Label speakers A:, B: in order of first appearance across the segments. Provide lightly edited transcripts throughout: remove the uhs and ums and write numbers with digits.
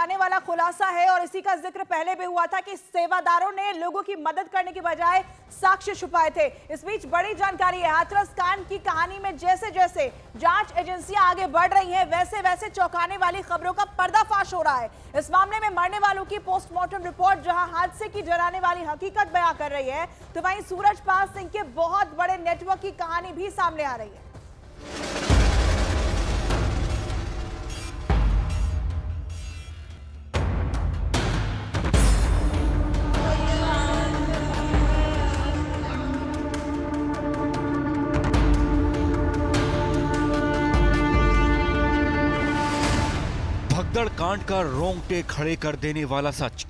A: चौंकाने वाला खुलासा है और इसी का जिक्र पहले भी हुआ था कि सेवादारों ने लोगों की मदद करने की बजाय साक्ष्य छुपाए थे। इस बीच बड़ी जानकारी है, हाथरस कांड की कहानी में जैसे जैसे जांच एजेंसियां आगे बढ़ रही हैं, वैसे वैसे चौंकाने वाली खबरों का पर्दाफाश हो रहा है। इस मामले में मरने वालों की पोस्टमार्टम रिपोर्ट जहां हादसे की डराने वाली हकीकत बयां कर रही है, तो वहीं सूरजपाल सिंह के बहुत बड़े नेटवर्क की कहानी भी सामने आ रही है।
B: भगदड़ कांड का रोंगटे खड़े कर देने वाला सच।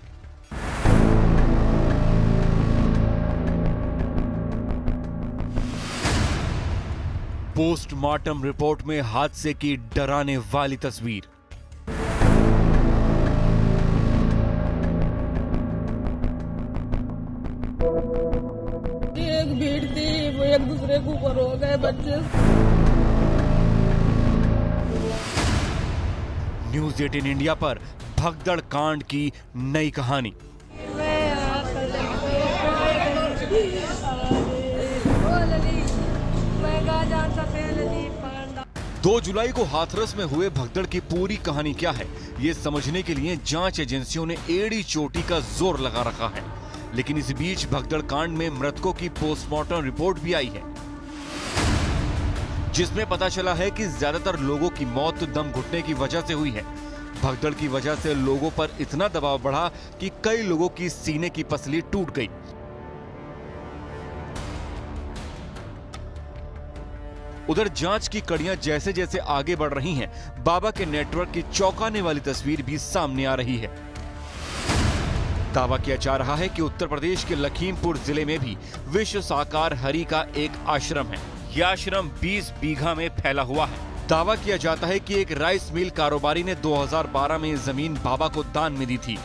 B: पोस्टमार्टम रिपोर्ट में हादसे की डराने वाली तस्वीर।
C: एक भीड़ थी, वो एक दूसरे के ऊपर हो गए बच्चे।
B: न्यूज 18 इंडिया पर भगदड़ कांड की नई कहानी। 2 जुलाई को हाथरस में हुए भगदड़ की पूरी कहानी क्या है, ये समझने के लिए जांच एजेंसियों ने एड़ी चोटी का जोर लगा रखा है। लेकिन इस बीच भगदड़ कांड में मृतकों की पोस्टमार्टम रिपोर्ट भी आई है, जिसमें पता चला है कि ज्यादातर लोगों की मौत दम घुटने की वजह से हुई है। भगदड़ की वजह से लोगों पर इतना दबाव बढ़ा कि कई लोगों की सीने की पसली टूट गई। उधर जांच की कड़ियां जैसे जैसे आगे बढ़ रही हैं, बाबा के नेटवर्क की चौंकाने वाली तस्वीर भी सामने आ रही है। दावा किया जा रहा है कि उत्तर प्रदेश के लखीमपुर जिले में भी विश्व साकार हरि का एक आश्रम है। यह आश्रम 20 बीघा में फैला हुआ है। दावा किया जाता है कि एक राइस मिल कारोबारी ने 2012 में जमीन बाबा को दान में दी थी,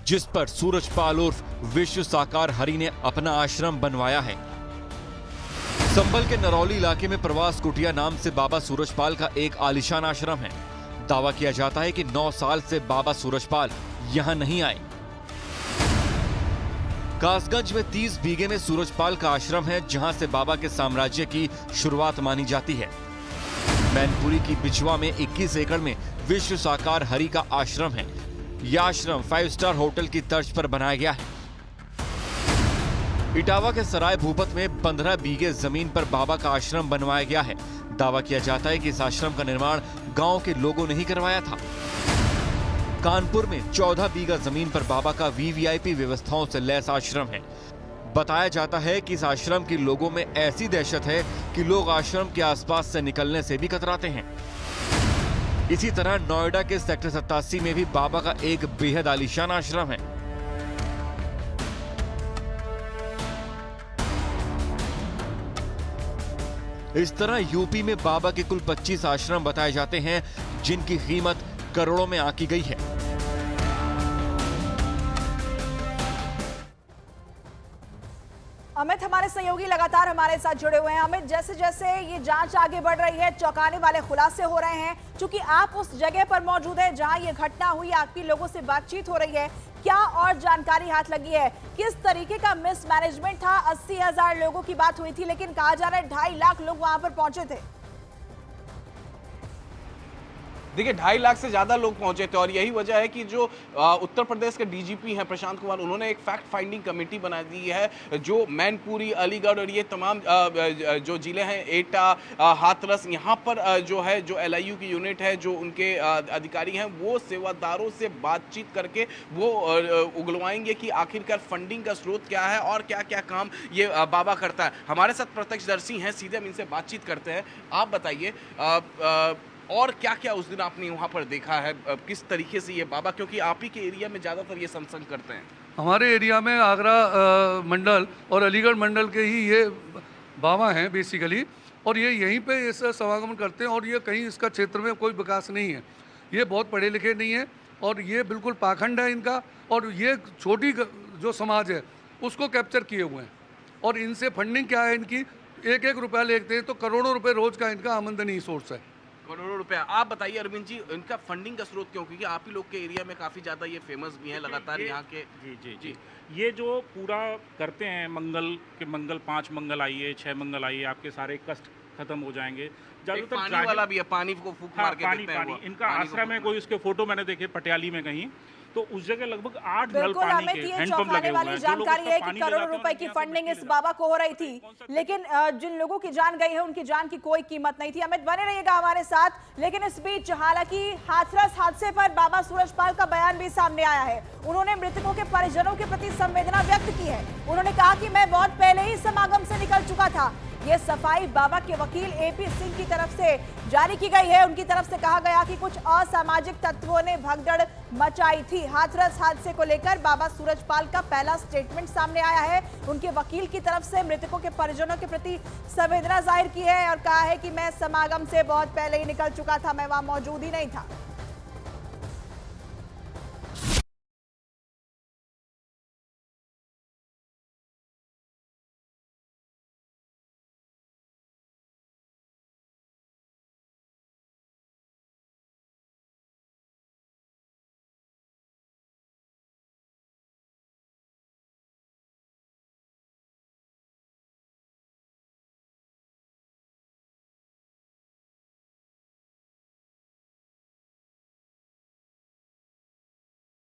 B: जिस पर सूरजपाल उर्फ विश्व साकार हरि ने अपना आश्रम बनवाया है। संभल के नरौली इलाके में प्रवास कुटिया नाम से बाबा सूरजपाल का एक आलीशान आश्रम है। दावा किया जाता है कि 9 साल से बाबा सूरजपाल यहां नहीं आए। कासगंज में 30 बीघे में सूरजपाल का आश्रम है, जहां से बाबा के साम्राज्य की शुरुआत मानी जाती है। मैनपुरी की बिचवा में 21 एकड़ में विश्व साकार हरि का आश्रम है। यह आश्रम 5 स्टार होटल की तर्ज पर बनाया गया है। इटावा के सराय भूपत में 15 बीघे जमीन पर बाबा का आश्रम बनवाया गया है। दावा किया जाता है कि इस आश्रम का निर्माण गांव के लोगों ने ही करवाया था। कानपुर में 14 बीघा जमीन पर बाबा का वीवीआईपी व्यवस्थाओं से लैस आश्रम है। बताया जाता है कि इस आश्रम के लोगों में ऐसी दहशत है कि लोग आश्रम के आसपास से निकलने से भी कतराते हैं। इसी तरह नोएडा के सेक्टर 87 में भी बाबा का एक बेहद आलीशान आश्रम है। इस तरह यूपी में बाबा के कुल 25 आश्रम बताए जाते हैं, जिनकी कीमत करोड़ों में आंकी गई है।
A: अमित हमारे सहयोगी लगातार हमारे साथ जुड़े हुए हैं। अमित, जैसे जैसे ये जांच आगे बढ़ रही है, चौंकाने वाले खुलासे हो रहे हैं। चूंकि आप उस जगह पर मौजूद हैं जहां ये घटना हुई, आपकी लोगों से बातचीत हो रही है, क्या और जानकारी हाथ लगी है? किस तरीके का मिसमैनेजमेंट था? 80,000 लोगों की बात हुई थी, लेकिन कहा जा रहा है 2.5 लाख लोग वहां पर पहुंचे थे।
D: देखिए 2.5 लाख से ज़्यादा लोग पहुंचे थे और यही वजह है कि जो उत्तर प्रदेश के डीजीपी हैं प्रशांत कुमार, उन्होंने एक फैक्ट फाइंडिंग कमेटी बना दी है। जो मैनपुरी, अलीगढ़ और ये तमाम जो जिले हैं, एटा, हाथरस, यहाँ पर जो है जो LIU की यूनिट है, जो उनके अधिकारी हैं, वो सेवादारों से बातचीत करके वो उगलवाएंगे कि आखिरकार फंडिंग का स्रोत क्या है और क्या क्या काम ये बाबा करता है। हमारे साथ प्रत्यक्षदर्शी हैं, सीधे हम इनसे बातचीत करते हैं। आप बताइए और क्या क्या उस दिन आपने वहाँ पर देखा है, किस तरीके से ये बाबा, क्योंकि आप ही के एरिया में ज़्यादातर ये सत्संग करते हैं।
E: हमारे एरिया में आगरा मंडल और अलीगढ़ मंडल के ही ये बाबा हैं बेसिकली, और ये यहीं पे इसका समागम करते हैं। और ये कहीं इसका क्षेत्र में कोई विकास नहीं है, ये बहुत पढ़े लिखे नहीं है और ये बिल्कुल पाखंड है इनका। और ये छोटी जो समाज है उसको कैप्चर किए हुए हैं और इनसे फंडिंग क्या है इनकी, 1-1 रुपया लेते हैं तो करोड़ों रुपए रोज का इनका आमदनी सोर्स है।
D: करोड़ों रुपया। आप बताइए अरविंद जी, इनका फंडिंग का स्रोत क्यों? क्योंकि आप ही लोग के एरिया में काफी ज्यादा ये फेमस भी है लगातार यहाँ के।
F: जी जी जी ये जो पूरा करते हैं मंगल 5 मंगल आइए 6 मंगल आइए, आपके सारे कष्ट खत्म हो जाएंगे।
D: एक पानी वाला भी है, पानी को फूंक मार के
F: पानी
D: देते हैं
F: पानी
D: वो,
F: इनका
D: पानी को
F: आश्रम है।
D: फूंक
F: कोई उसके फोटो मैंने देखे पटियाली में कहीं, तो उस जगह लगभग 8 नल
A: बिल्कुल
F: पानी
A: अमित,
F: के
A: ये
F: हैंडपंप
A: चौंकाने
F: लगे हुए
A: वाली
F: हैं। जो लोग
A: जानकारी
F: उसका
A: है कि
F: पानी ले
A: करोड़ों
F: जाते हैं,
A: रुपए की
F: उनके यहाँ से
A: फंडिंग
F: मिट्टी
A: इस
F: ले
A: बाबा को हो रही
F: जाते हैं।
A: थी, लेकिन जिन लोगों की जान गई है उनकी जान की कोई कीमत नहीं थी। अमित बने रहिएगा हमारे साथ। लेकिन इस बीच हालांकि हाथरस हादसे पर बाबा सूरजपाल का बयान भी सामने आया है। उन्होंने मृतकों के परिजनों के प्रति संवेदना व्यक्त की है। उन्होंने कहा कि मैं बहुत पहले ही समागम से निकल चुका था। ये सफाई बाबा के वकील एपी सिंह की तरफ से जारी की गई है। उनकी तरफ से कहा गया कि कुछ असामाजिक तत्वों ने भगदड़ मचाई थी। हाथरस हादसे को लेकर बाबा सूरजपाल का पहला स्टेटमेंट सामने आया है। उनके वकील की तरफ से मृतकों के परिजनों के प्रति संवेदना जाहिर की है और कहा है कि मैं समागम से बहुत पहले ही निकल चुका था, मैं वहां मौजूद ही नहीं था।